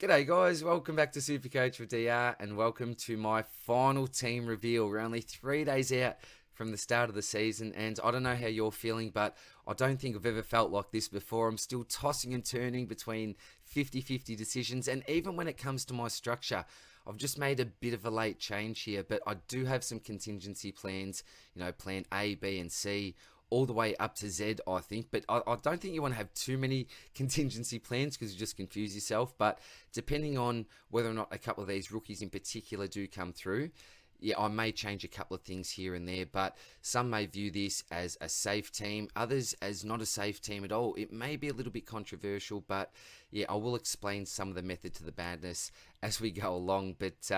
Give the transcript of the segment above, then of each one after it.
G'day guys, welcome back to Supercoach with DR and welcome to my final team reveal. We're only 3 days out from the start of the season and I don't know how you're feeling, but I don't think I've ever felt like this before. I'm still tossing and turning between 50-50 decisions, and even when it comes to my structure, I've just made a bit of a late change here, but I do have some contingency plans, plan A, B and C, all the way up to Z, I think. But I don't think you want to have too many contingency plans because you just confuse yourself. But depending on whether or not a couple of these rookies in particular do come through, yeah, I may change a couple of things here and there, but some may view this as a safe team, others as not a safe team at all. It may be a little bit controversial, but yeah, I will explain some of the method to the madness as we go along. But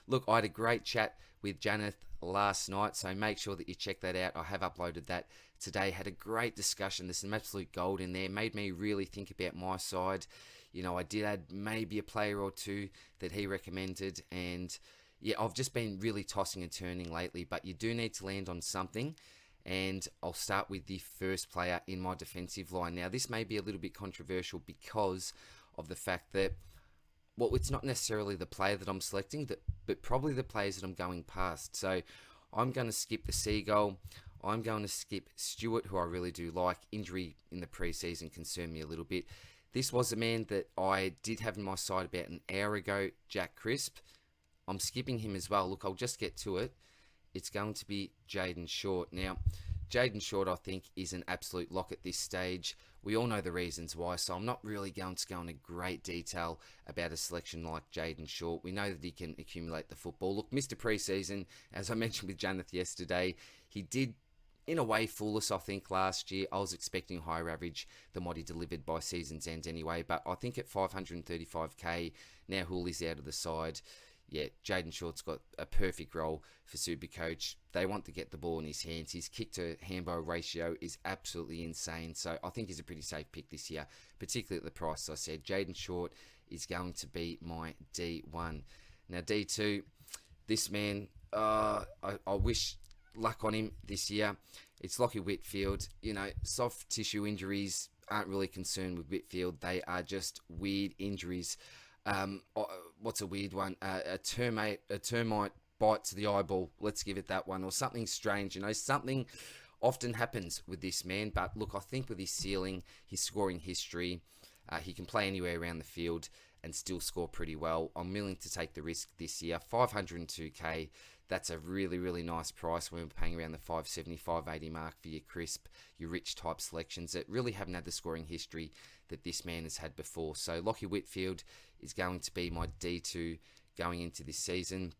look, I had a great chat with Janeth last night, so make sure that you check that out. I have uploaded that today. Had a great discussion. There's some absolute gold in there. Made me really think about my side. I did add maybe a player or two that he recommended, and yeah, I've just been really tossing and turning lately, but you do need to land on something. And I'll start with the first player in my defensive line. Now, this may be a little bit controversial because of the fact that, well, it's not necessarily the player that I'm selecting, but probably the players that I'm going past. So I'm going to skip the Seagull. I'm going to skip Stewart, who I really do like. Injury in the preseason concerned me a little bit. This was a man that I did have in my side about an hour ago, Jack Crisp. I'm skipping him as well. Look, I'll just get to it. It's going to be Jaden Short. Now, Jaden Short, I think, is an absolute lock at this stage. We all know the reasons why, so I'm not really going to go into great detail about a selection like Jaden Short. We know that he can accumulate the football. Look, Mr. Preseason, as I mentioned with Janeth yesterday, he did, in a way, fool us, I think, last year. I was expecting a higher average than what he delivered by season's end anyway, but I think at 535k, now Hooley's out of the side. Yeah, Jaden Short's got a perfect role for Supercoach. They want to get the ball in his hands. His kick to handball ratio is absolutely insane. So I think he's a pretty safe pick this year, particularly at the price I said. Jaden Short is going to be my D1. Now D2, this man, I wish luck on him this year. It's Lockie Whitfield. Soft tissue injuries aren't really concerned with Whitfield. They are just weird injuries. What's a weird one? A termite bite to the eyeball. Let's give it that one, or something strange. Something often happens with this man. But look, I think with his ceiling, his scoring history, he can play anywhere around the field and still score pretty well. I'm willing to take the risk this year. 502k. That's a really, really nice price when we're paying around the 570, 580 mark for your crisp, your rich type selections that really haven't had the scoring history that this man has had before. So Lockie Whitfield is going to be my D2 going into this season.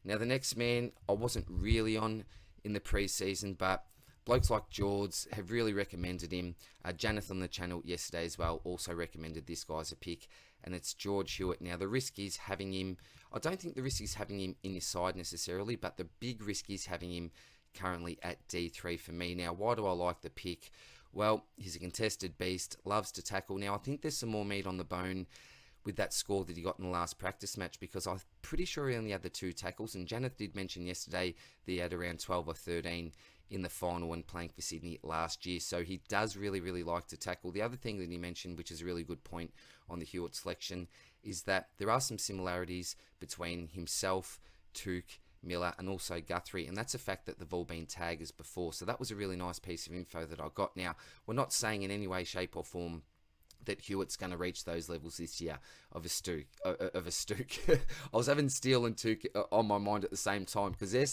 Now the next man I wasn't really on in the preseason, but blokes like George have really recommended him. Janeth on the channel yesterday as well also recommended this guy as a pick, and it's George Hewitt. Now the risk is having him, I don't think the risk is having him in your side necessarily, but the big risk is having him currently at D3 for me. Now why do I like the pick? Well, he's a contested beast, loves to tackle. Now I think there's some more meat on the bone with that score that he got in the last practice match, because I'm pretty sure he only had the 2 tackles, and Janeth did mention yesterday that he had around 12 or 13 in the final when playing for Sydney last year, so he does really, really like to tackle. The other thing that he mentioned, which is a really good point on the Hewitt selection, is that there are some similarities between himself, Took, Miller, and also Guthrie, and that's a fact that they've all been taggers before, so that was a really nice piece of info that I got. Now, we're not saying in any way, shape or form that Hewitt's going to reach those levels this year of a Stook. I was having Steele and Took on my mind at the same time because they're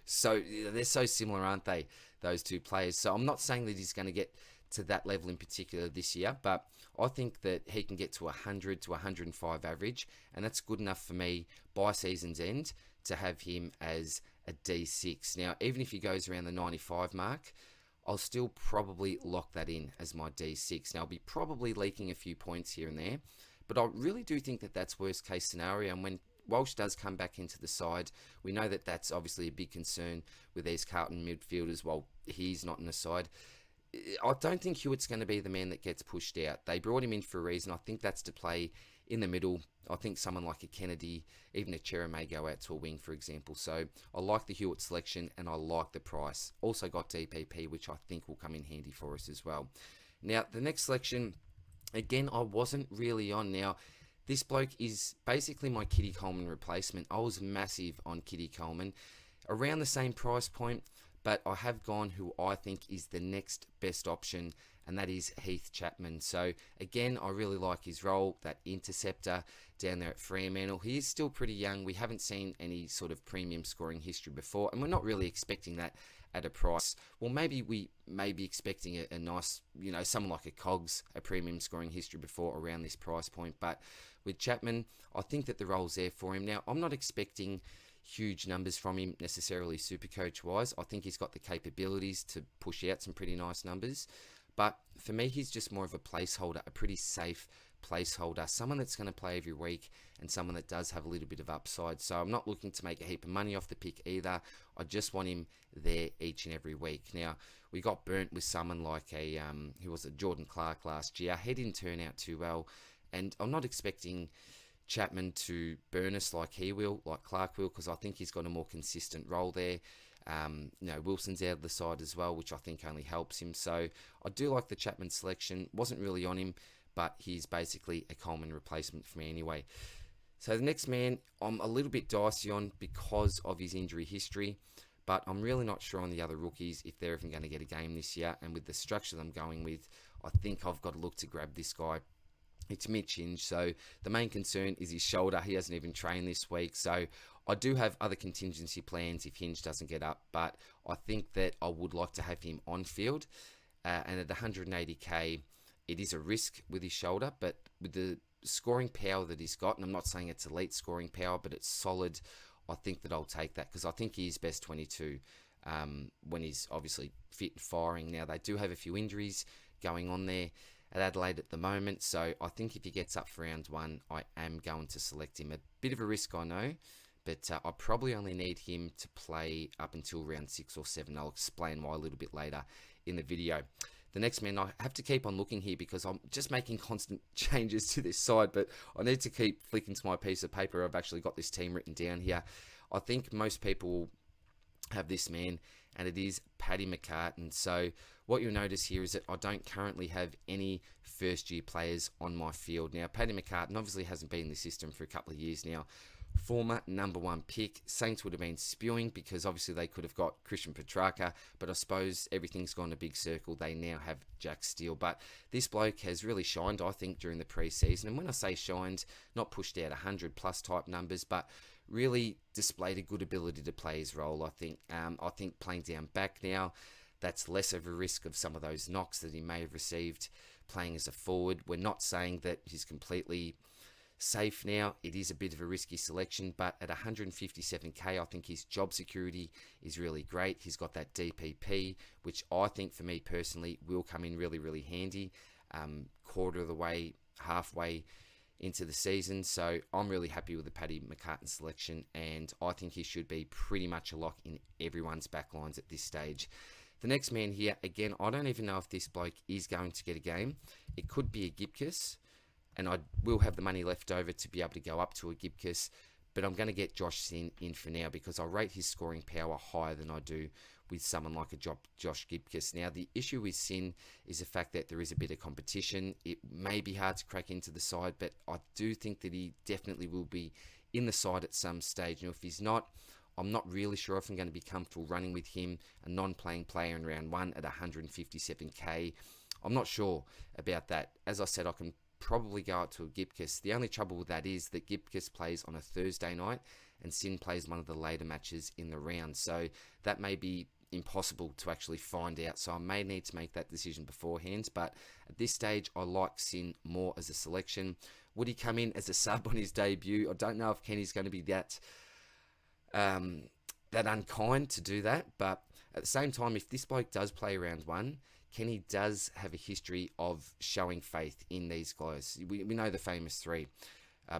so similar, aren't they? Those two players. So I'm not saying that he's going to get to that level in particular this year, but I think that he can get to 100 to 105 average, and that's good enough for me by season's end to have him as a D6. Now, even if he goes around the 95 mark, I'll still probably lock that in as my D6. Now, I'll be probably leaking a few points here and there, but I really do think that that's worst case scenario. And when Walsh does come back into the side, we know that that's obviously a big concern with these Carlton midfielders while he's not in the side. I don't think Hewitt's going to be the man that gets pushed out. They brought him in for a reason. I think that's to play in the middle. I think someone like a Kennedy, even a Chera may go out to a wing, for example. So I like the Hewitt selection and I like the price. Also got DPP, which I think will come in handy for us as well. Now, the next selection, again, I wasn't really on. Now, This bloke is basically my Kitty Coleman replacement. I was massive on Kitty Coleman, around the same price point, but I have gone who I think is the next best option, and that is Heath Chapman. So again, I really like his role, that interceptor down there at Fremantle. He is still pretty young. We haven't seen any sort of premium scoring history before, and we're not really expecting that at a price. Well, maybe we may be expecting a nice, someone like a Cogs, a premium scoring history before around this price point. But with Chapman, I think that the role's there for him. Now, I'm not expecting huge numbers from him necessarily Supercoach wise. I think he's got the capabilities to push out some pretty nice numbers. But for me, he's just more of a placeholder, a pretty safe placeholder, someone that's going to play every week and someone that does have a little bit of upside. So I'm not looking to make a heap of money off the pick either. I just want him there each and every week. Now, we got burnt with someone like who was it, Jordan Clark last year. He didn't turn out too well, and I'm not expecting Chapman to burn us like he will, like Clark will, because I think he's got a more consistent role there. Wilson's out of the side as well, which I think only helps him. So I do like the Chapman selection. Wasn't really on him, but he's basically a Coleman replacement for me anyway. So the next man I'm a little bit dicey on because of his injury history, but I'm really not sure on the other rookies if they're even going to get a game this year. And with the structure that I'm going with, I think I've got to look to grab this guy. It's Mitch Hinge. So the main concern is his shoulder. He hasn't even trained this week. So I do have other contingency plans if Hinge doesn't get up, but I think that I would like to have him on field. And at 180k, it is a risk with his shoulder, but with the scoring power that he's got, and I'm not saying it's elite scoring power, but it's solid, I think that I'll take that because I think he is best 22 when he's obviously fit and firing. Now, they do have a few injuries going on there at Adelaide at the moment, so I think if he gets up for round one, I am going to select him. A bit of a risk, I know, but I probably only need him to play up until round 6 or 7. I'll explain why a little bit later in the video. The next man, I have to keep on looking here because I'm just making constant changes to this side, but I need to keep flicking to my piece of paper. I've actually got this team written down here. I think most people have this man, and it is Paddy McCartan. So what you'll notice here is that I don't currently have any first-year players on my field. Now, Paddy McCartan obviously hasn't been in the system for a couple of years now. Former #1 pick. Saints would have been spewing because obviously they could have got Christian Petrarca, but I suppose everything's gone a big circle. They now have Jack Steele. But this bloke has really shined, I think, during the preseason. And when I say shined, not pushed out 100+ type numbers, but really displayed a good ability to play his role, I think. I think playing down back now, that's less of a risk of some of those knocks that he may have received playing as a forward. We're not saying that he's completely safe now. It is a bit of a risky selection, but at 157k, I think his job security is really great. He's got that DPP, which I think for me personally will come in really, really handy. Quarter of the way, halfway into the season. So I'm really happy with the Paddy McCartan selection, and I think he should be pretty much a lock in everyone's backlines at this stage. The next man here, again, I don't even know if this bloke is going to get a game. It could be a Gibcus, and I will have the money left over to be able to go up to a Gibcus, but I'm going to get Josh Sin in for now because I rate his scoring power higher than I do with someone like a Josh Gibcus. Now, the issue with Sin is the fact that there is a bit of competition. It may be hard to crack into the side, but I do think that he definitely will be in the side at some stage. Now, if he's not, I'm not really sure if I'm going to be comfortable running with him, a non-playing player in round 1 at 157k. I'm not sure about that. As I said, I can probably go out to a Gibcus. The only trouble with that is that Gibcus plays on a Thursday night and Sin plays one of the later matches in the round. So that may be impossible to actually find out. So I may need to make that decision beforehand. But at this stage, I like Sin more as a selection. Would he come in as a sub on his debut? I don't know if Kenny's going to be that unkind to do that. But at the same time, if this bloke does play round 1, Kenny does have a history of showing faith in these guys. We know the famous 3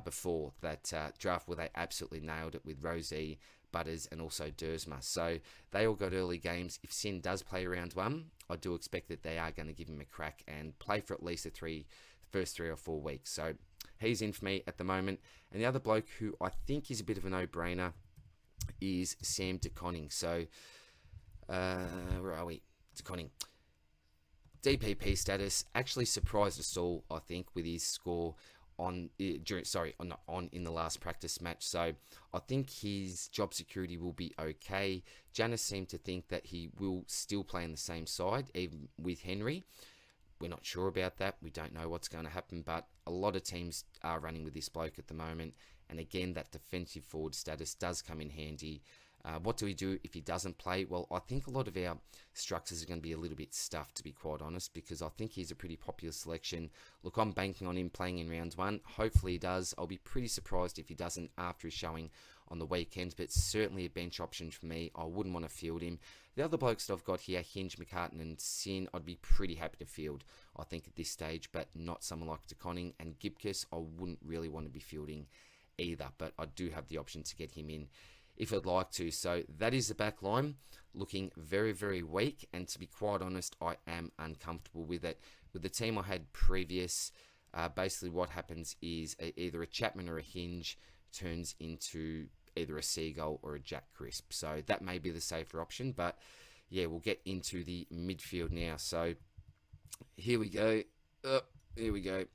before that draft where they absolutely nailed it with Rosie, Butters, and also Dersma. So they all got early games. If Sin does play round 1, I do expect that they are going to give him a crack and play for at least the first 3 or 4 weeks. So he's in for me at the moment. And the other bloke who I think is a bit of a no-brainer is Sam De Koning. So where are we? De Koning. DPP status actually surprised us all, I think, with his score. not on in the last practice match. So I think his job security will be okay. Janice seemed to think that he will still play in the same side, even with Henry. We're not sure about that. We don't know what's going to happen, but a lot of teams are running with this bloke at the moment. And again, that defensive forward status does come in handy. What do we do if he doesn't play? Well, I think a lot of our structures are going to be a little bit stuffed, to be quite honest, because I think he's a pretty popular selection. Look, I'm banking on him playing in round one. Hopefully he does. I'll be pretty surprised if he doesn't after his showing on the weekends, but certainly a bench option for me. I wouldn't want to field him. The other blokes that I've got here, Hinge, McCartan and Sin, I'd be pretty happy to field, I think, at this stage, but not someone like DeConning. And Gibcus, I wouldn't really want to be fielding either, but I do have the option to get him in if I'd like to. So that is the back line, looking very, very weak, and to be quite honest, I am uncomfortable with it. With the team I had previous, basically what happens is either a Chapman or a Hinge turns into either a Seagull or a Jack Crisp. So that may be the safer option, but yeah, we'll get into the midfield now. So here we go. Here we go.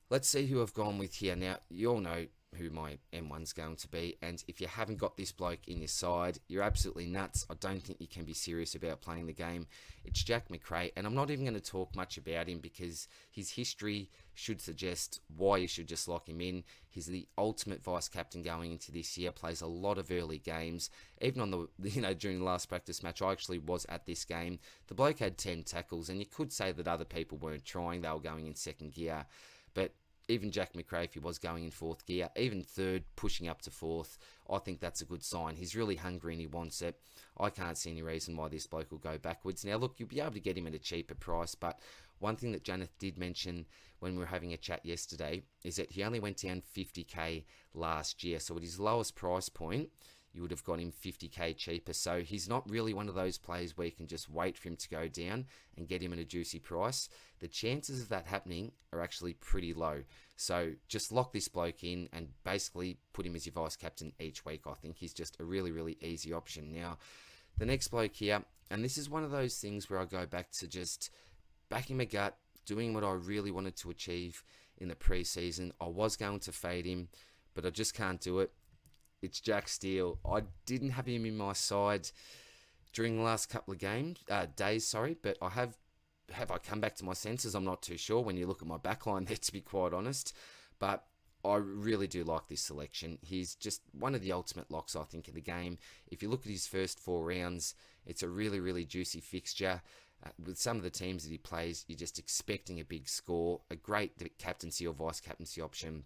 Let's see who I've gone with here. Now, you all know who my M1's going to be, and if you haven't got this bloke in your side, you're absolutely nuts. I don't think you can be serious about playing the game. It's Jack Macrae, and I'm not even going to talk much about him because his history should suggest why you should just lock him in. He's the ultimate vice captain going into this year, plays a lot of early games. Even on the, during the last practice match, I actually was at this game. The bloke had 10 tackles, and you could say that other people weren't trying. They were going in second gear, but even Jack Macrae, if he was going in fourth gear, even third, pushing up to fourth, I think that's a good sign. He's really hungry and he wants it. I can't see any reason why this bloke will go backwards. Now, look, you'll be able to get him at a cheaper price, but one thing that Janeth did mention when we were having a chat yesterday is that he only went down 50k last year. So at his lowest price point, you would have got him 50k cheaper. So he's not really one of those players where you can just wait for him to go down and get him at a juicy price. The chances of that happening are actually pretty low. So just lock this bloke in and basically put him as your vice captain each week. I think he's just a really, really easy option. Now, the next bloke here, and this is one of those things where I go back to just backing my gut, doing what I really wanted to achieve in the preseason. I was going to fade him, but I just can't do it. It's Jack Steele. I didn't have him in my side during the last couple of days, but I have I come back to my senses? I'm not too sure when you look at my backline there, to be quite honest. But I really do like this selection. He's just one of the ultimate locks, I think, in the game. If you look at his first 4 rounds, it's a really, really juicy fixture. With some of the teams that he plays, you're just expecting a big score, a great captaincy or vice-captaincy option,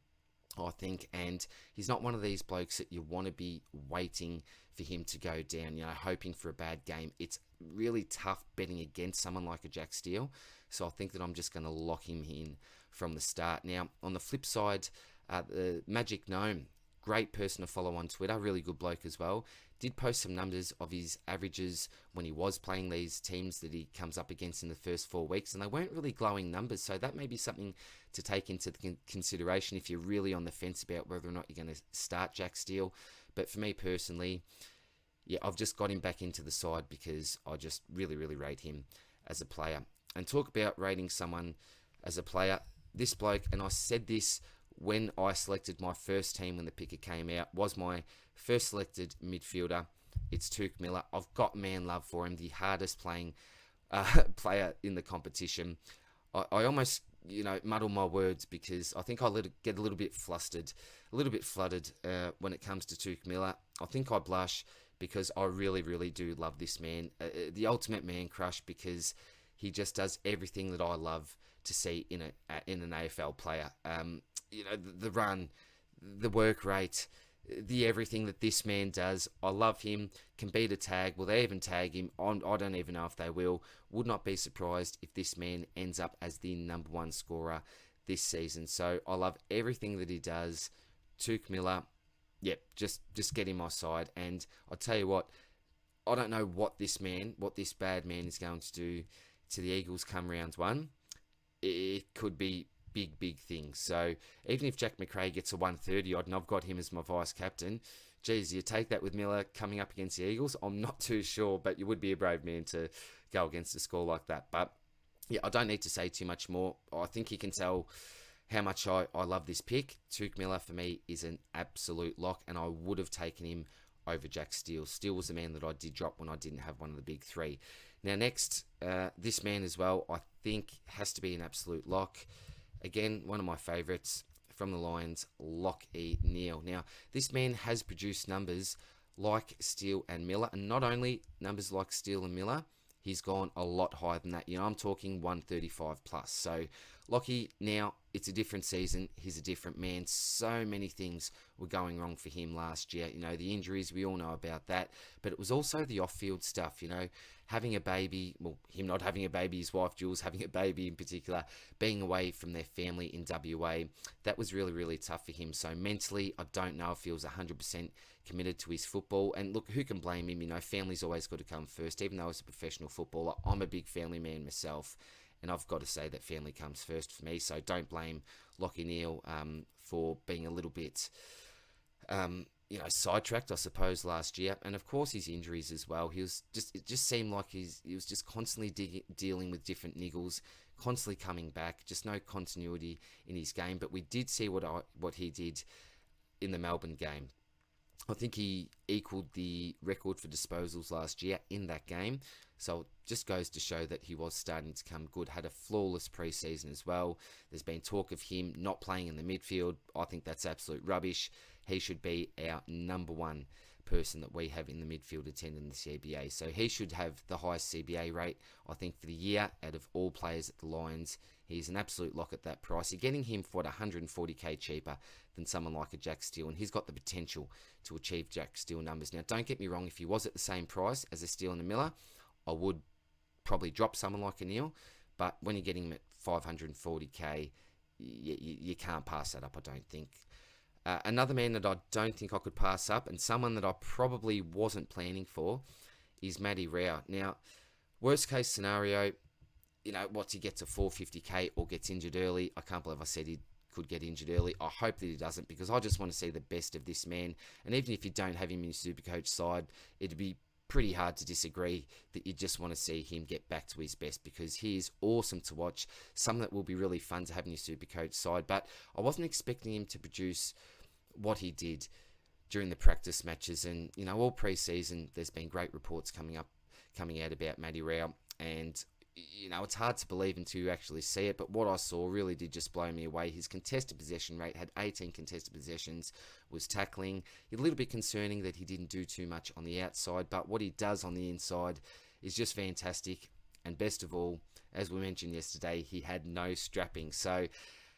I think, and he's not one of these blokes that you want to be waiting for him to go down, hoping for a bad game. It's really tough betting against someone like a Jack Steele, so I think that I'm just going to lock him in from the start. Now, on the flip side, the Magic Gnome, great person to follow on Twitter, really good bloke as well, did post some numbers of his averages when he was playing these teams that he comes up against in the first 4 weeks, and they weren't really glowing numbers, so that may be something to take into consideration if you're really on the fence about whether or not you're going to start Jack Steele. But for me personally, yeah, I've just got him back into the side because I just really, really rate him as a player. And talk about rating someone as a player, this bloke, and I said this when I selected my first team when the picker came out, was my first selected midfielder. It's Tuke Miller. I've got man love for him, the hardest playing player in the competition. I almost, muddle my words because I think I get a little bit flustered, a little bit flooded when it comes to Tuke Miller. I think I blush because I really, really do love this man. The ultimate man crush, because he just does everything that I love to see in an AFL player. The run, the work rate, the everything that this man does. I love him. Can beat a tag. Will they even tag him? I don't even know if they will. Would not be surprised if this man ends up as the #1 scorer this season. So I love everything that he does. Tuke Miller, yep, just get him my side. And I'll tell you what, I don't know what this bad man is going to do to the Eagles come round 1. It could be big things. So even if Jack Macrae gets a 130 odd and I've got him as my vice captain, geez, you take that with Miller coming up against the Eagles? I'm not too sure, but you would be a brave man to go against a score like that. But yeah, I don't need to say too much more. I think you can tell how much I love this pick. Tuke Miller for me is an absolute lock, and I would have taken him over Jack Steele. Steele was the man that I did drop when I didn't have one of the big three. Now next, this man as well, I think has to be an absolute lock. Again, one of my favourites from the Lions, Lachie Neale. Now, this man has produced numbers like Steele and Miller, and not only numbers like Steele and Miller, he's gone a lot higher than that. I'm talking 135 plus. So, Lachie, now it's a different season. He's a different man. So many things were going wrong for him last year. The injuries, we all know about that. But it was also the off-field stuff, having a baby, well, him not having a baby, his wife Jules having a baby in particular, being away from their family in WA. That was really, really tough for him. So mentally, I don't know if he was 100% committed to his football. And look, who can blame him? Family's always got to come first. Even though he's a professional footballer, I'm a big family man myself. And I've got to say that family comes first for me. So don't blame Lachie Neale for being a little bit, sidetracked, I suppose, last year. And of course, his injuries as well. It just seemed like he was just constantly dealing with different niggles, constantly coming back, just no continuity in his game. But we did see what he did in the Melbourne game. I think he equaled the record for disposals last year in that game. So it just goes to show that he was starting to come good. Had a flawless preseason as well. There's been talk of him not playing in the midfield. I think that's absolute rubbish. He should be our number one person that we have in the midfield attending the CBA. So he should have the highest CBA rate, I think, for the year out of all players at the Lions. He's an absolute lock at that price. You're getting him for 140k cheaper than someone like a Jack Steele, and he's got the potential to achieve Jack Steele numbers. Now, don't get me wrong, if he was at the same price as a Steele and a Miller, I would probably drop someone like a Neale, but when you're getting him at 540k, you can't pass that up, I don't think. Another man that I don't think I could pass up, and someone that I probably wasn't planning for, is Matty Rowell. Now, worst case scenario, he gets a 450k or gets injured early. I can't believe I said he could get injured early. I hope that he doesn't, because I just want to see the best of this man. And even if you don't have him in your Supercoach side, it'd be pretty hard to disagree that you just want to see him get back to his best, because he is awesome to watch. Something that will be really fun to have in your Supercoach side. But I wasn't expecting him to produce what he did during the practice matches. And, all pre-season, there's been great reports coming out about Matty Rowell. And it's hard to believe until you actually see it, but what I saw really did just blow me away. His contested possession rate, had 18 contested possessions, was tackling. A little bit concerning that he didn't do too much on the outside, but what he does on the inside is just fantastic. And best of all, as we mentioned yesterday, he had no strapping. So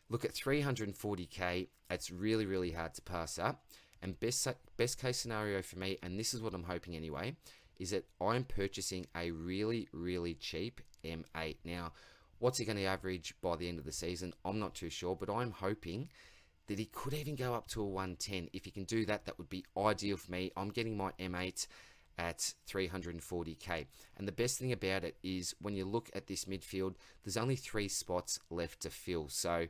look, at 340k, it's really, really hard to pass up. And best case scenario for me, and this is what I'm hoping anyway, is that I'm purchasing a really, really cheap M8. Now, what's he going to average by the end of the season? I'm not too sure, but I'm hoping that he could even go up to a 110. If he can do that, that would be ideal for me. I'm getting my M8 at 340k. And the best thing about it is when you look at this midfield, there's only 3 spots left to fill. So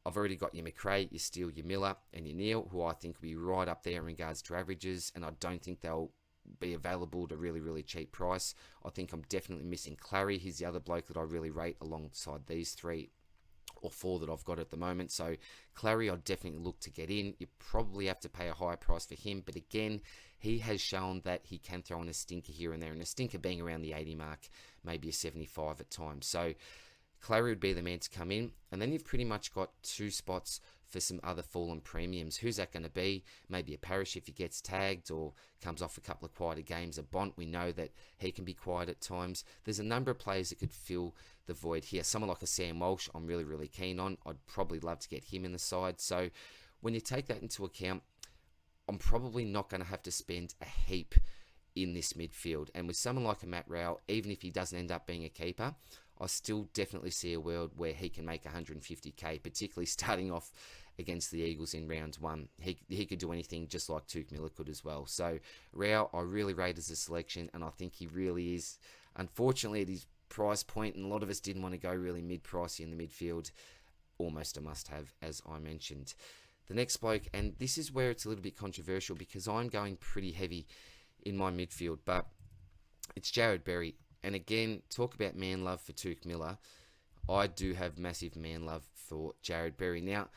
I've already got your McRae, your Steele, your Miller, and your Neale, who I think will be right up there in regards to averages, and I don't think they'll be available at a really, really cheap price. I think I'm definitely missing Clary. He's the other bloke that I really rate alongside these 3 or 4 that I've got at the moment. So Clary, I'd definitely look to get in. You probably have to pay a higher price for him, but again, he has shown that he can throw in a stinker here and there, and a stinker being around the 80 mark, maybe a 75 at times. So Clary would be the man to come in, and then you've pretty much got 2 spots for some other fallen premiums. Who's that going to be? Maybe a Parish if he gets tagged or comes off a couple of quieter games. A Bont, we know that he can be quiet at times. There's a number of players that could fill the void here. Someone like a Sam Walsh, I'm really, really keen on. I'd probably love to get him in the side. So when you take that into account, I'm probably not going to have to spend a heap in this midfield. And with someone like a Matt Rowell, even if he doesn't end up being a keeper, I still definitely see a world where he can make 150k, particularly starting off against the Eagles in round 1. He could do anything just like Tuke Miller could as well. So Rowell, I really rate as a selection, and I think he really is, unfortunately, at his price point, and a lot of us didn't want to go really mid-pricey in the midfield, almost a must-have, as I mentioned. The next bloke, and this is where it's a little bit controversial because I'm going pretty heavy in my midfield, but it's Jared Berry. And again, talk about man love for Tuke Miller. I do have massive man love for Jared Berry. Now,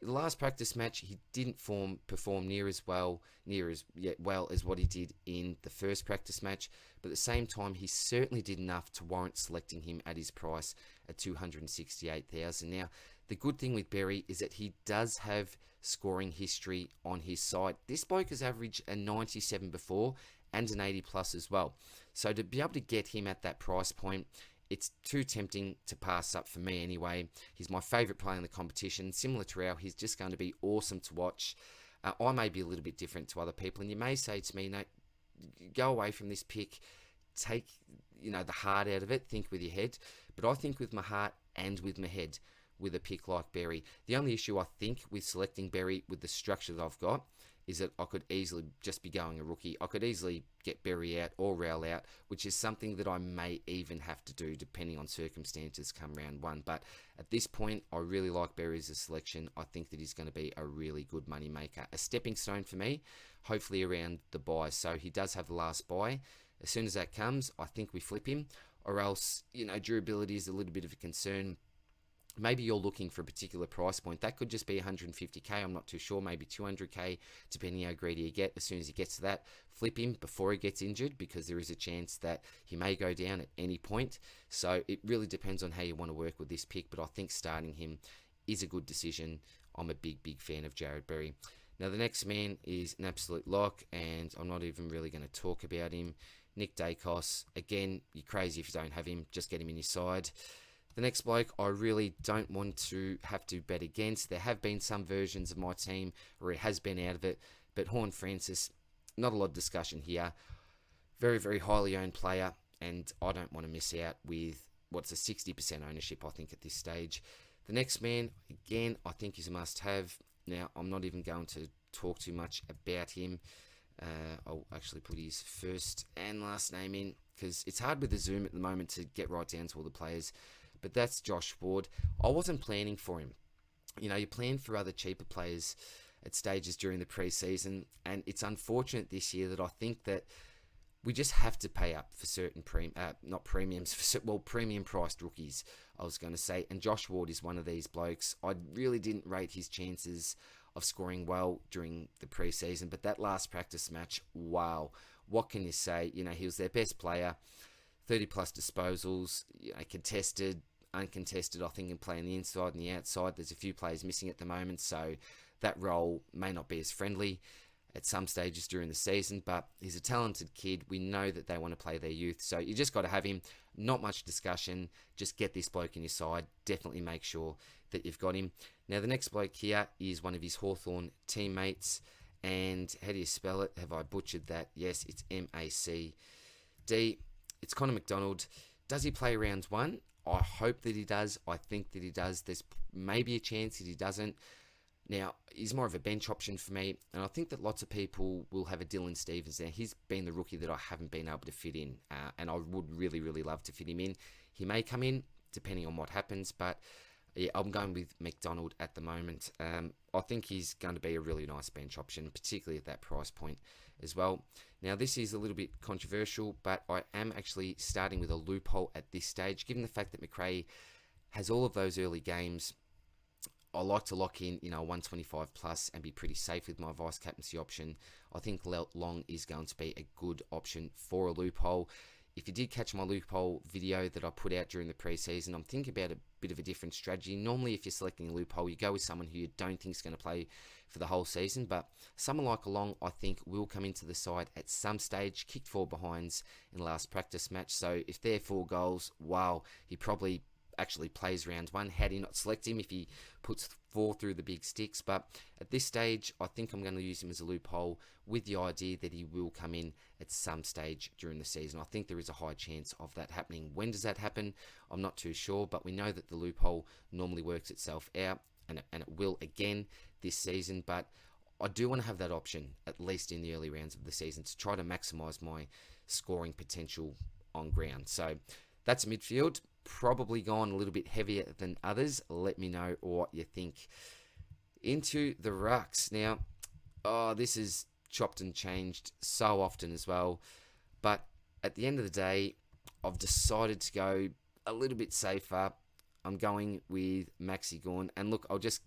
the last practice match, he didn't perform near as well as what he did in the first practice match. But at the same time, he certainly did enough to warrant selecting him at his price at 268,000. Now, the good thing with Berry is that he does have scoring history on his side. This bloke has averaged a 97 before and an 80 plus as well. So to be able to get him at that price point, it's too tempting to pass up for me anyway. He's my favourite player in the competition. Similar to Rao, he's just going to be awesome to watch. I may be a little bit different to other people, and you may say to me, no, go away from this pick. Take, the heart out of it. Think with your head. But I think with my heart and with my head with a pick like Berry. The only issue I think with selecting Berry with the structure that I've got is that I could easily just be going a rookie. I could easily get Berry out or Rowell out, which is something that I may even have to do depending on circumstances come round one. But at this point, I really like Berry as a selection. I think that he's going to be a really good money maker. A stepping stone for me, hopefully around the buy. So he does have the last buy. As soon as that comes, I think we flip him. Or else, durability is a little bit of a concern. Maybe you're looking for a particular price point. That could just be 150k. I'm not too sure. Maybe 200k, depending how greedy you get. As soon as he gets to that, flip him before he gets injured, because there is a chance that he may go down at any point. So it really depends on how you want to work with this pick. But I think starting him is a good decision. I'm a big, big fan of Jared Berry. Now, the next man is an absolute lock, and I'm not even really going to talk about him. Nick Dacos. Again, you're crazy if you don't have him. Just get him in your side. The next bloke I really don't want to have to bet against. There have been some versions of my team where it has been out of it, but horne-francis, not a lot of discussion here. Very, very highly owned player, and I don't want to miss out with what's a 60% ownership, I think, at this stage. The next man, again, I think is a must-have. Now, I'm not even going to talk too much about him. I'll actually put his first and last name in, because it's hard with the Zoom at the moment to get right down to all the players. But that's Josh Ward. I wasn't planning for him. You plan for other cheaper players at stages during the preseason, and it's unfortunate this year that I think that we just have to pay up for certain premium priced rookies, I was going to say. And Josh Ward is one of these blokes. I really didn't rate his chances of scoring well during the preseason, but that last practice match, wow, what can you say? He was their best player. 30 plus disposals, contested, uncontested, I think, and playing the inside and the outside. There's a few players missing at the moment, so that role may not be as friendly at some stages during the season, but he's a talented kid. We know that they want to play their youth, so you just got to have him. Not much discussion. Just get this bloke in your side. Definitely make sure that you've got him. Now, the next bloke here is one of his Hawthorn teammates, and how do you spell it? Have I butchered that? Yes, it's M-A-C-D. It's Connor McDonald. Does he play round one? I hope that he does. I think that he does. There's maybe a chance that he doesn't. Now, he's more of a bench option for me, and I think that lots of people will have a Dylan Stevens. Now, he's been the rookie that I haven't been able to fit in, and I would really, really love to fit him in. He may come in, depending on what happens, but yeah, I'm going with McDonald at the moment. I think he's going to be a really nice bench option, particularly at that price point as well. Now, this is a little bit controversial, but I am actually starting with a loophole at this stage. Given the fact that McRae has all of those early games, I like to lock in, 125 plus and be pretty safe with my vice captaincy option. I think Long is going to be a good option for a loophole. If you did catch my loophole video that I put out during the preseason, I'm thinking about a bit of a different strategy. Normally, if you're selecting a loophole, you go with someone who you don't think is going to play for the whole season. But someone like Long, I think, will come into the side at some stage. Kicked 4 behinds in the last practice match. So if they're 4 goals, wow, he probably actually plays round one. Had he not select him if he puts 4 through the big sticks? But at this stage, I think I'm going to use him as a loophole with the idea that he will come in at some stage during the season. I think there is a high chance of that happening. When does that happen? I'm not too sure, but we know that the loophole normally works itself out, and it will again this season. But I do want to have that option, at least in the early rounds of the season, to try to maximise my scoring potential on ground. So that's midfield. Probably gone a little bit heavier than others. Let me know what you think. Into the rucks. Now, this is chopped and changed so often as well. But at the end of the day, I've decided to go a little bit safer. I'm going with Maxi Gawn. And look, I'll just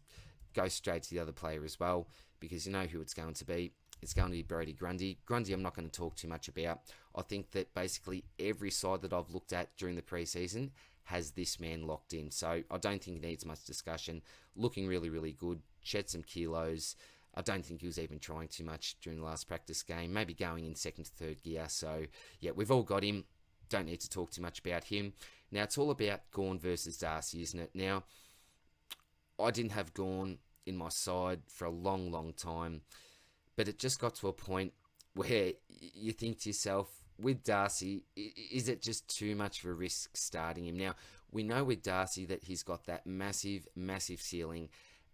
go straight to the other player as well, because you know who it's going to be. It's going to be Brodie Grundy. Grundy I'm not going to talk too much about. I think that basically every side that I've looked at during the preseason has this man locked in. So I don't think it needs much discussion. Looking really, really good. Shed some kilos. I don't think he was even trying too much during the last practice game. Maybe going in second to third gear. So yeah, we've all got him. Don't need to talk too much about him. Now it's all about Gawn versus Darcy, isn't it? Now, I didn't have Gawn in my side for a long, long time. But it just got to a point where you think to yourself, with Darcy, is it just too much of a risk starting him? Now, we know with Darcy that he's got that massive, massive ceiling,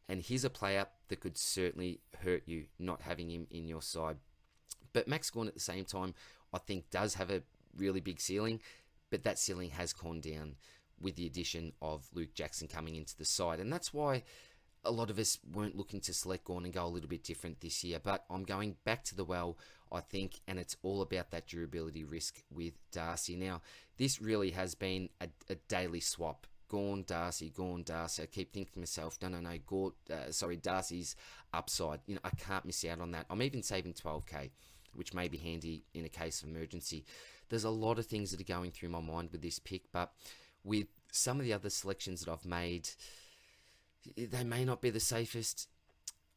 and he's a player that could certainly hurt you not having him in your side. But Max Gawn at the same time, I think does have a really big ceiling, but that ceiling has gone down with the addition of Luke Jackson coming into the side. And that's why a lot of us weren't looking to select Gawn and go a little bit different this year, but I'm going back to the well, I think, and it's all about that durability risk with Darcy. Now, this really has been a daily swap. Gawn, Darcy, Gawn, Darcy. I keep thinking to myself, no, Darcy's upside. You know, I can't miss out on that. I'm even saving 12k, which may be handy in a case of emergency. There's a lot of things that are going through my mind with this pick, but with some of the other selections that I've made, they may not be the safest.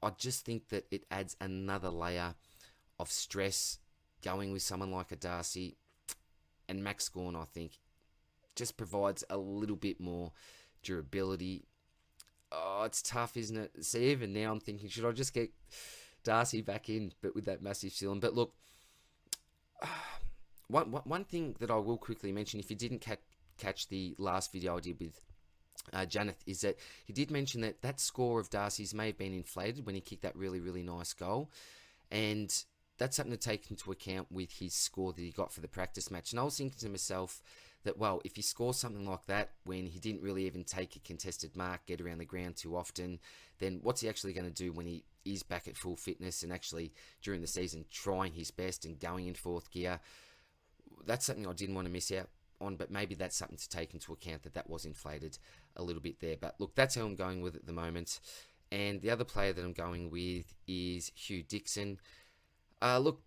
I just think that it adds another layer of stress going with someone like a Darcy, and Max Gawn, I think, just provides a little bit more durability. Oh, it's tough, isn't it? See, even now I'm thinking, should I just get Darcy back in, but with that massive ceiling? But look, one thing that I will quickly mention, if you didn't catch the last video I did with Janeth, is that he did mention that that score of Darcy's may have been inflated when he kicked that really, really nice goal. And that's something to take into account with his score that he got for the practice match. And I was thinking to myself that, well, if he scores something like that when he didn't really even take a contested mark, get around the ground too often, then what's he actually going to do when he is back at full fitness and actually during the season trying his best and going in fourth gear? That's something I didn't want to miss out on, but maybe that's something to take into account, that was inflated a little bit there. But look, that's how I'm going with at the moment. And the other player that I'm going with is Hugh Dixon. Look,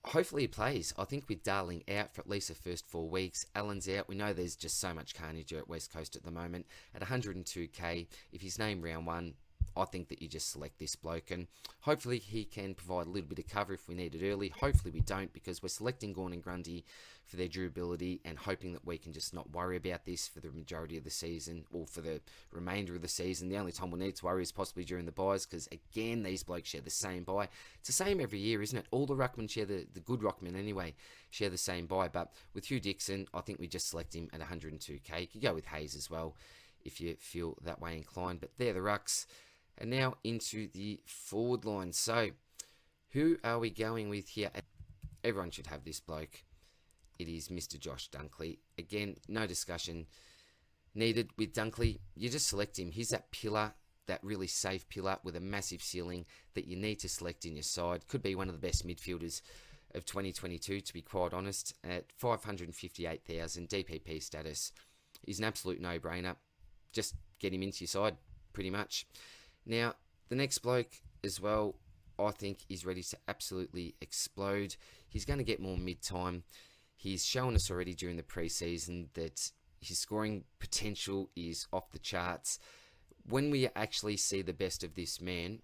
hopefully he plays. I think with Darling out for at least the first 4 weeks, Allen's out. We know there's just so much carnage at West Coast at the moment. At 102k, if he's named round one, I think that you just select this bloke, and hopefully he can provide a little bit of cover if we need it early. Hopefully we don't, because we're selecting Gawn and Grundy for their durability and hoping that we can just not worry about this for the majority of the season or for the remainder of the season. The only time we'll need to worry is possibly during the buys, because again, these blokes share the same buy. It's the same every year, isn't it? All the ruckmen share, the good ruckmen anyway, share the same buy. But with Hugh Dixon, I think we just select him at 102k. You could go with Hayes as well if you feel that way inclined, but they're the rucks. And now into the forward line. So, who are we going with here? Everyone should have this bloke. It is Mr. Josh Dunkley. Again, no discussion needed with Dunkley. You just select him. He's that pillar, that really safe pillar with a massive ceiling that you need to select in your side. Could be one of the best midfielders of 2022, to be quite honest. At 558,000 DPP status, he's an absolute no-brainer. Just get him into your side, pretty much. Now, the next bloke as well, I think is ready to absolutely explode. He's going to get more mid-time. He's shown us already during the preseason that his scoring potential is off the charts. When we actually see the best of this man,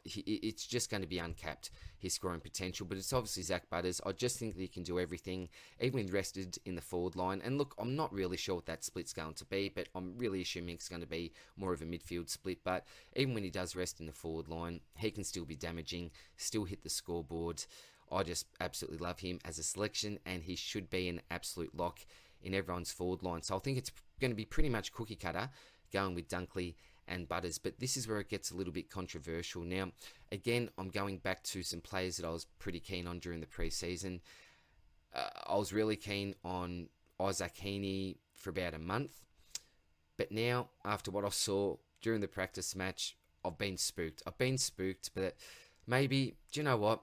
it's just going to be uncapped, his scoring potential. But it's obviously Zach Butters. I just think that he can do everything, even when rested in the forward line. And look, I'm not really sure what that split's going to be, but I'm really assuming it's going to be more of a midfield split. But even when he does rest in the forward line, he can still be damaging, still hit the scoreboard. I just absolutely love him as a selection, and he should be an absolute lock in everyone's forward line. So I think it's going to be pretty much cookie cutter going with Dunkley and Butters, but this is where it gets a little bit controversial. Now, again, I'm going back to some players that I was pretty keen on during the preseason. I was really keen on Isaac Heaney for about a month, but now, after what I saw during the practice match, I've been spooked. But maybe, do you know what?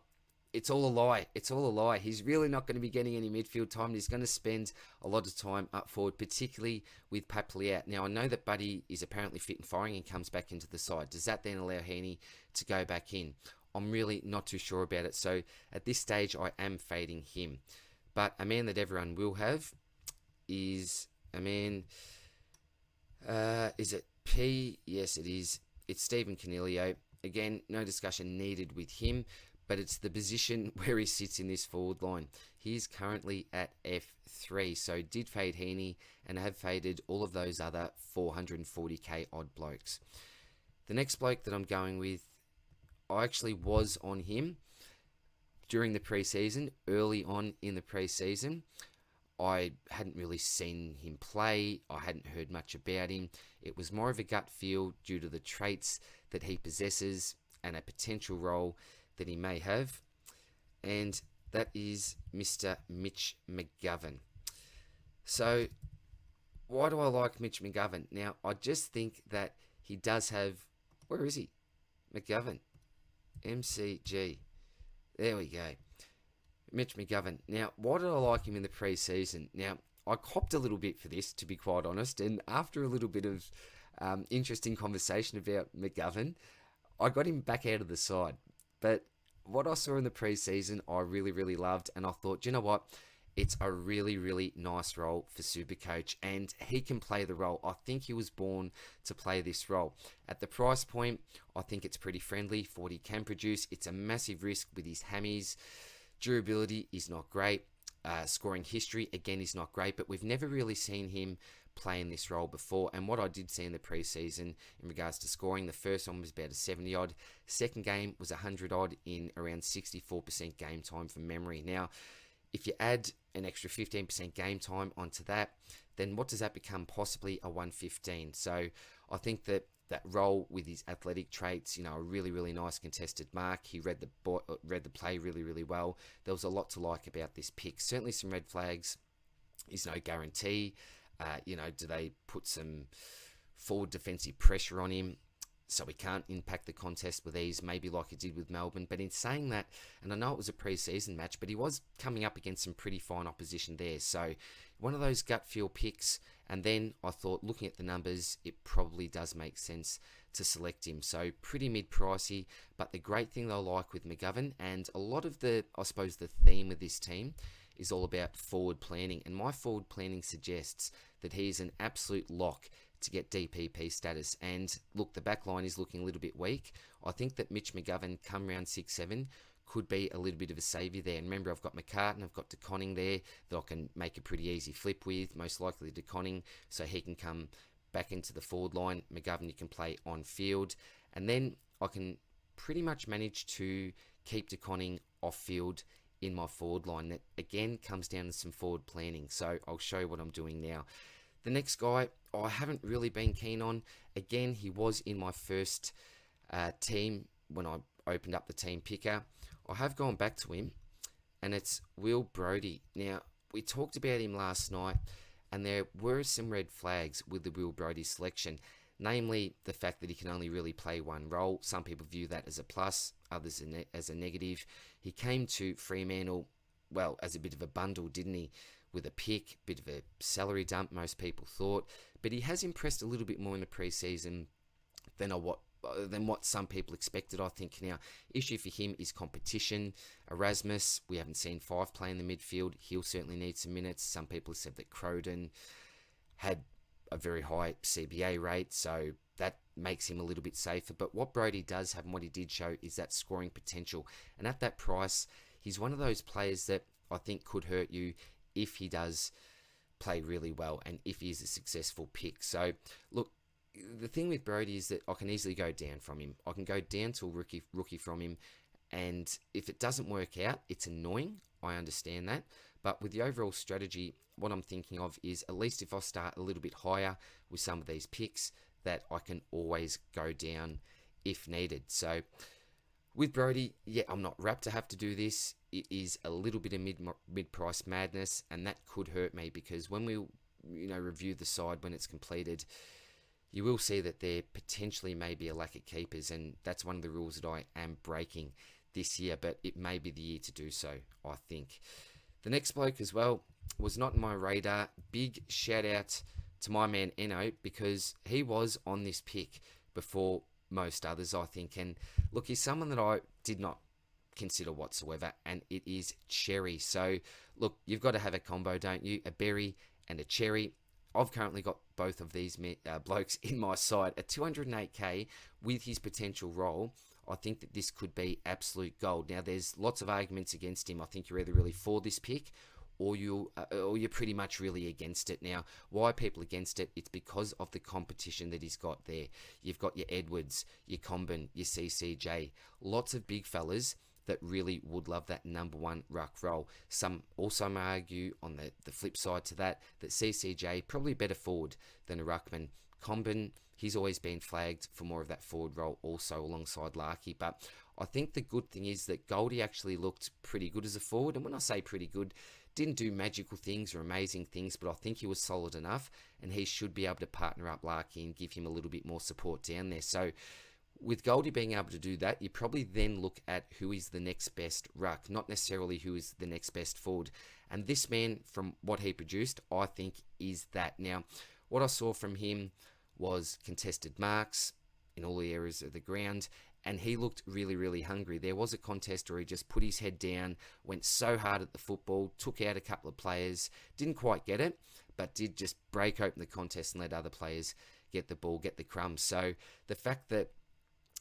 it's all a lie. It's all a lie. He's really not going to be getting any midfield time. He's going to spend a lot of time up forward, particularly with Papley out. Now, I know that Buddy is apparently fit and firing and comes back into the side. Does that then allow Heaney to go back in? I'm really not too sure about it. So at this stage, I am fading him. But a man that everyone will have is a man... is it P? Yes, it is. It's Stephen Coniglio. Again, no discussion needed with him, but it's the position where he sits in this forward line. He's currently at F3, so did fade Heaney and have faded all of those other 440k odd blokes. The next bloke that I'm going with, I actually was on him during the preseason, early on in the preseason. I hadn't really seen him play. I hadn't heard much about him. It was more of a gut feel due to the traits that he possesses and a potential role that he may have. And that is Mr. Mitch McGovern. So, why do I like Mitch McGovern? Now, I just think that he does have... Where is he? McGovern. MCG. There we go. Mitch McGovern. Now, why did I like him in the preseason? Now, I copped a little bit for this, to be quite honest, and after a little bit of interesting conversation about McGovern, I got him back out of the side. But what I saw in the preseason, I really, really loved, and I thought, you know what? It's a really, really nice role for Supercoach, and he can play the role. I think he was born to play this role. At the price point, I think it's pretty friendly for what he can produce. It's a massive risk with his hammies. Durability is not great. Scoring history, again, is not great, but we've never really seen him play in this role before. And what I did see in the preseason in regards to scoring, the first one was about a 70 odd. Second game was 100 odd in around 64% game time from memory. Now, if you add an extra 15% game time onto that, then what does that become? Possibly a 115. So I think that role with his athletic traits, a really, really nice contested mark. He read the play really, really well. There was a lot to like about this pick. Certainly some red flags. Is no guarantee. Do they put some forward defensive pressure on him so he can't impact the contest with ease, maybe like he did with Melbourne? But in saying that, and I know it was a pre-season match, but he was coming up against some pretty fine opposition there. So one of those gut feel picks. And then I thought, looking at the numbers, it probably does make sense to select him. So pretty mid-pricey, but the great thing that I like with McGovern, and a lot of the theme of this team is all about forward planning. And my forward planning suggests that he's an absolute lock to get DPP status. And look, the back line is looking a little bit weak. I think that Mitch McGovern, come round 6-7, could be a little bit of a saviour there. And remember, I've got McCartan, I've got De Koning there that I can make a pretty easy flip with, most likely De Koning, so he can come back into the forward line. McGovern, you can play on field. And then I can pretty much manage to keep De Koning off field in my forward line. That, again, comes down to some forward planning. So I'll show you what I'm doing now. The next guy, I haven't really been keen on. Again, he was in my first team when I opened up the team picker. I have gone back to him, and it's Will Brodie. Now, we talked about him last night, and there were some red flags with the Will Brodie selection, namely the fact that he can only really play one role. Some people view that as a plus, others as a negative. He came to Fremantle, well, as a bit of a bundle, didn't he? With a pick, bit of a salary dump, most people thought. But he has impressed a little bit more in the preseason than what some people expected, I think. Now, issue for him is competition. Erasmus, we haven't seen Fife play in the midfield. He'll certainly need some minutes. Some people have said that Croden had a very high CBA rate, so that makes him a little bit safer. But what Brodie does have, and what he did show, is that scoring potential. And at that price, he's one of those players that I think could hurt you if he does play really well and if he is a successful pick. So, look, the thing with Brodie is that I can easily go down from him. I can go down to a rookie from him, and if it doesn't work out, it's annoying. I understand that. But with the overall strategy, what I'm thinking of is, at least if I start a little bit higher with some of these picks, that I can always go down if needed. So with Brodie, yeah, I'm not rapt to have to do this. It is a little bit of mid-price madness, and that could hurt me, because when we review the side when it's completed, you will see that there potentially may be a lack of keepers, and that's one of the rules that I am breaking this year, but it may be the year to do so, I think. The next bloke as well was not in my radar. Big shout out to my man Eno, because he was on this pick before most others, I think. And look, he's someone that I did not consider whatsoever, and it is Cherry. So look, you've got to have a combo, don't you? A berry and a cherry. I've currently got both of these blokes in my side at 208k with his potential role. I think that this could be absolute gold. Now, there's lots of arguments against him. I think you're either really for this pick or you're pretty much really against it. Now, why are people against it? It's because of the competition that he's got there. You've got your Edwards, your Combin, your CCJ, lots of big fellas that really would love that number one ruck role. Some also may argue on the flip side to that CCJ probably better forward than a ruckman. Combin, he's always been flagged for more of that forward role also alongside Larky. But I think the good thing is that Goldie actually looked pretty good as a forward. And when I say pretty good, didn't do magical things or amazing things, but I think he was solid enough, and he should be able to partner up Larky and give him a little bit more support down there. So with Goldie being able to do that, you probably then look at who is the next best ruck, not necessarily who is the next best forward. And this man, from what he produced, I think is that. Now, what I saw from him was contested marks in all the areas of the ground, and he looked really, really hungry. There was a contest where he just put his head down, went so hard at the football, took out a couple of players, didn't quite get it, but did just break open the contest and let other players get the ball, get the crumbs. So the fact that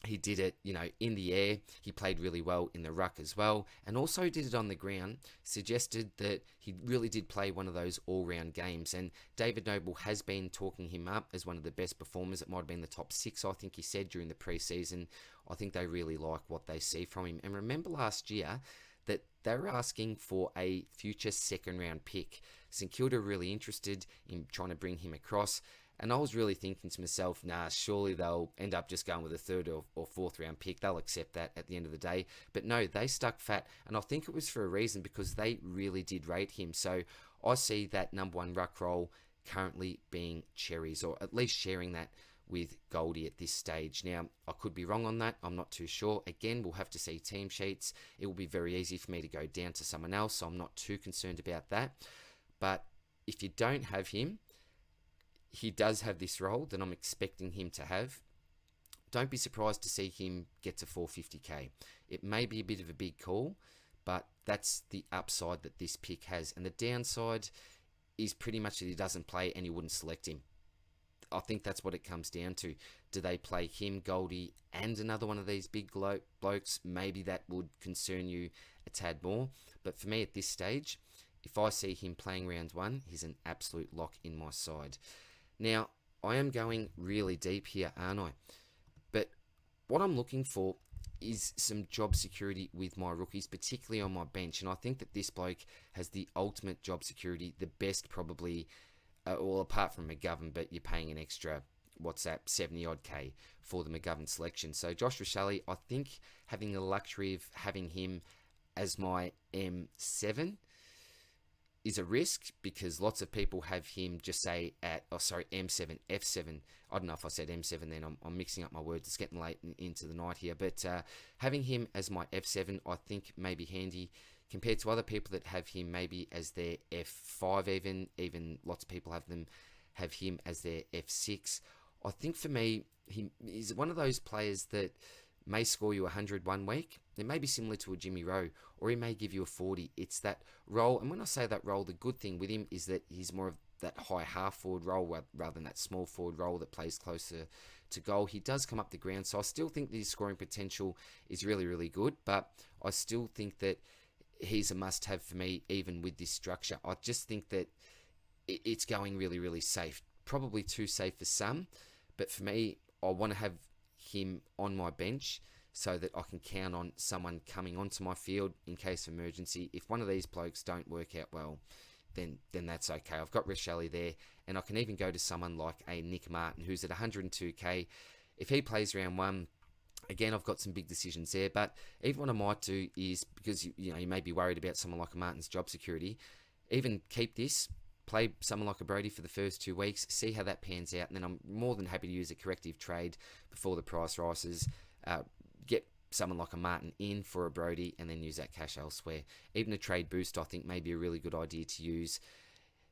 he did it, in the air, he played really well in the ruck as well, and also did it on the ground, suggested that he really did play one of those all-round games. And David Noble has been talking him up as one of the best performers. It might have been the top 6, I think he said, during the pre-season. I think they really like what they see from him. And remember last year that they were asking for a future second-round pick. St Kilda really interested in trying to bring him across. And I was really thinking to myself, surely they'll end up just going with a third or fourth round pick. They'll accept that at the end of the day. But no, they stuck fat. And I think it was for a reason, because they really did rate him. So I see that number one ruck role currently being Cherries, or at least sharing that with Goldie at this stage. Now, I could be wrong on that. I'm not too sure. Again, we'll have to see team sheets. It will be very easy for me to go down to someone else, so I'm not too concerned about that. But if you don't have him, he does have this role that I'm expecting him to have. Don't be surprised to see him get to 450k. It may be a bit of a big call, but that's the upside that this pick has. And the downside is pretty much that he doesn't play and you wouldn't select him. I think that's what it comes down to. Do they play him, Goldie, and another one of these big blokes? Maybe that would concern you a tad more. But for me at this stage, if I see him playing round one, he's an absolute lock in my side. Now, I am going really deep here, aren't I? But what I'm looking for is some job security with my rookies, particularly on my bench. And I think that this bloke has the ultimate job security, the best probably, well, apart from McGovern, but you're paying an extra, 70-odd K for the McGovern selection. So Josh Rochelle, I think having the luxury of having him as my M7 is a risk, because lots of people have him just say M7, F7. I don't know if I said M7 then. I'm mixing up my words. It's getting late into the night here. But having him as my F7, I think may be handy compared to other people that have him maybe as their F5 even lots of people have him as their F6. I think for me, he's one of those players that may score you 100 one week. It may be similar to a Jimmy Rowe, or he may give you a 40. It's that role. And when I say that role, the good thing with him is that he's more of that high half forward role rather than that small forward role that plays closer to goal. He does come up the ground, so I still think that his scoring potential is really, really good, but I still think that he's a must-have for me, even with this structure. I just think that it's going really, really safe. Probably too safe for some, but for me, I want to have him on my bench so that I can count on someone coming onto my field in case of emergency. If one of these blokes don't work out well, then that's okay. I've got Rochelle there, and I can even go to someone like a Nick Martin, who's at 102k. If he plays round one, again, I've got some big decisions there, but even what I might do is, because you may be worried about someone like a Martin's job security, even keep this, play someone like a Brody for the first 2 weeks, see how that pans out, and then I'm more than happy to use a corrective trade before the price rises. Get someone like a Martin in for a Brody and then use that cash elsewhere. Even a trade boost, I think, may be a really good idea to use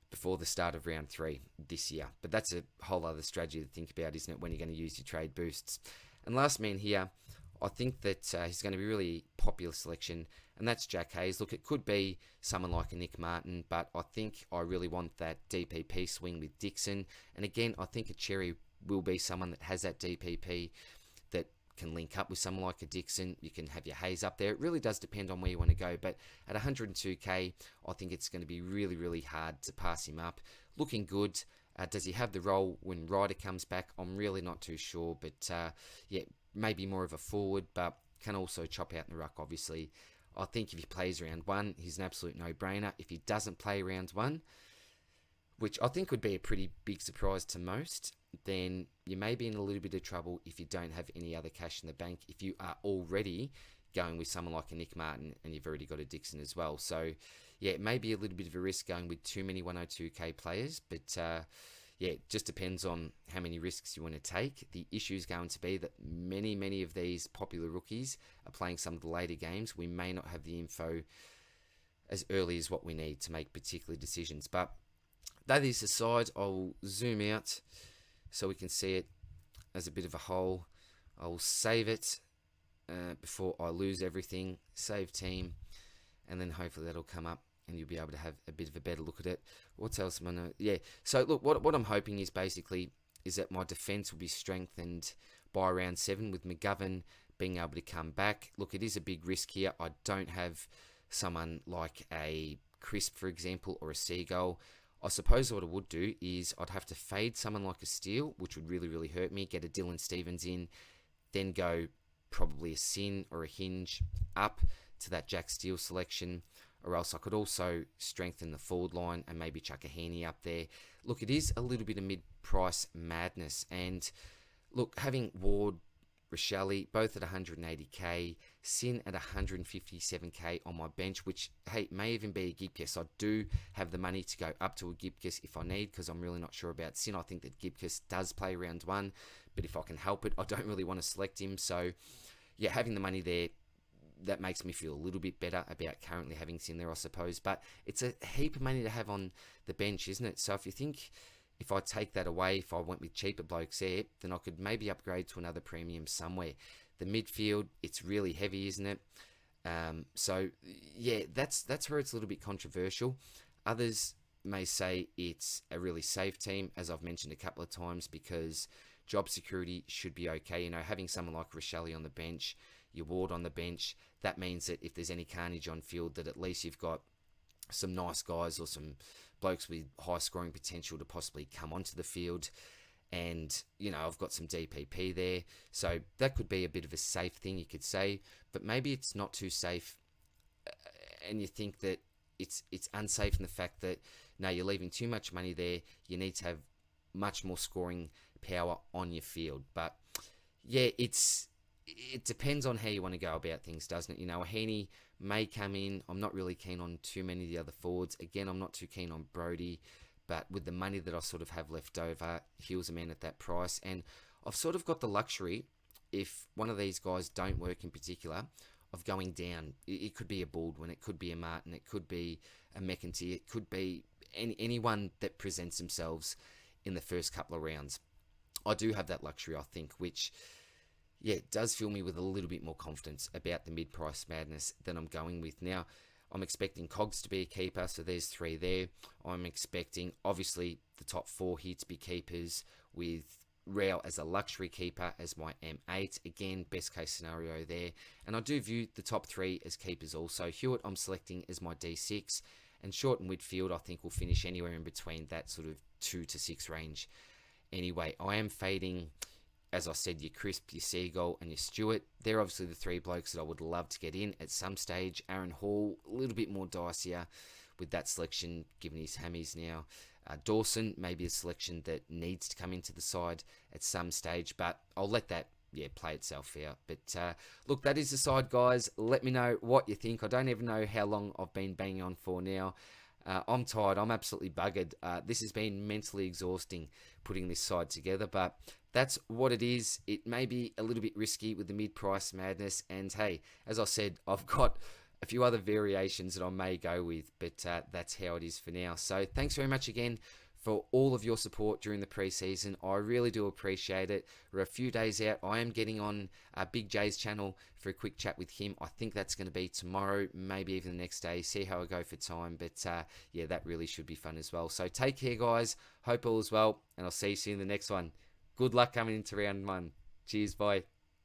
before the start of round 3 this year. But that's a whole other strategy to think about, isn't it, when you're going to use your trade boosts. And last man here, I think that he's going to be a really popular selection, and that's Jack Hayes. Look, it could be someone like a Nick Martin, but I think I really want that DPP swing with Dixon. And again, I think a Cherry will be someone that has that DPP that can link up with someone like a Dixon. You can have your Hayes up there. It really does depend on where you want to go, but at 102k, I think it's going to be really, really hard to pass him up. Looking good. Does he have the role when Ryder comes back? I'm really not too sure, but yeah, maybe more of a forward, but can also chop out in the ruck, obviously. I think if he plays round 1, he's an absolute no-brainer. If he doesn't play round 1, which I think would be a pretty big surprise to most, then you may be in a little bit of trouble if you don't have any other cash in the bank, if you are already going with someone like a Nick Martin and you've already got a Dixon as well. So, yeah, it may be a little bit of a risk going with too many 102k players, but yeah, it just depends on how many risks you want to take. The issue is going to be that many of these popular rookies are playing some of the later games. We may not have the info as early as what we need to make particular decisions. But that is aside, I'll zoom out so we can see it as a bit of a whole. I'll save it before I lose everything. Save team, and then hopefully that'll come up and you'll be able to have a bit of a better look at it. What else am I know? Yeah, so look, what I'm hoping is basically is that my defence will be strengthened by round 7 with McGovern being able to come back. Look, it is a big risk here. I don't have someone like a Crisp, for example, or a Seagull. I suppose what I would do is I'd have to fade someone like a Steele, which would really, really hurt me, get a Dylan Stevens in, then go probably a Sin or a Hinge up to that Jack Steele selection, or else I could also strengthen the forward line and maybe chuck a Heaney up there. Look, it is a little bit of mid-price madness, and look, having Ward, Rochelle, both at 180k, Sin at 157k on my bench, which, hey, may even be a Gibcus. I do have the money to go up to a Gibcus if I need, because I'm really not sure about Sin. I think that Gibcus does play round 1, but if I can help it, I don't really want to select him. So, yeah, having the money there, that makes me feel a little bit better about currently having Sin there, I suppose. But it's a heap of money to have on the bench, isn't it? So if you think, if I take that away, if I went with cheaper blokes there, then I could maybe upgrade to another premium somewhere. The midfield, it's really heavy, isn't it? So, yeah, that's where it's a little bit controversial. Others may say it's a really safe team, as I've mentioned a couple of times, because job security should be okay. You know, having someone like Rochelle on the bench, your Ward on the bench, that means that if there's any carnage on field, that at least you've got some nice guys or some blokes with high scoring potential to possibly come onto the field. And, you know, I've got some DPP there. So that could be a bit of a safe thing, you could say. But maybe it's not too safe. And you think that it's unsafe in the fact that, no, you're leaving too much money there. You need to have much more scoring power on your field. But, yeah, it depends on how you want to go about things, doesn't it? You know, a Heaney may come in. I'm not really keen on too many of the other forwards. Again, I'm not too keen on Brody, but with the money that I sort of have left over, he was a man at that price. And I've sort of got the luxury, if one of these guys don't work in particular, of going down. It could be a Baldwin, it could be a Martin, it could be a McEntee, it could be anyone that presents themselves in the first couple of rounds. I do have that luxury, I think, which, yeah, it does fill me with a little bit more confidence about the mid-price madness that I'm going with. Now, I'm expecting Cogs to be a keeper, so there's 3 there. I'm expecting, obviously, the top 4 here to be keepers, with Rao as a luxury keeper as my M8. Again, best case scenario there. And I do view the top 3 as keepers also. Hewitt I'm selecting as my D6, and Short and Midfield I think will finish anywhere in between that sort of 2 to 6 range. Anyway, I am fading, as I said, your Crisp, your Seagull, and your Stewart. They're obviously the 3 blokes that I would love to get in at some stage. Aaron Hall, a little bit more dicier with that selection, given his hammies now. Dawson, maybe a selection that needs to come into the side at some stage, but I'll let that, play itself out. But look, that is the side, guys. Let me know what you think. I don't even know how long I've been banging on for now. I'm tired. I'm absolutely buggered. This has been mentally exhausting putting this side together, but that's what it is. It may be a little bit risky with the mid-price madness, and hey, as I said, I've got a few other variations that I may go with, but that's how it is for now. So thanks very much again for all of your support during the preseason. I really do appreciate it. We're a few days out. I am getting on Big J's channel for a quick chat with him. I think that's going to be tomorrow, maybe even the next day. See how I go for time. But yeah, that really should be fun as well. So take care, guys. Hope all is well, and I'll see you soon in the next one. Good luck coming into round one. Cheers, bye.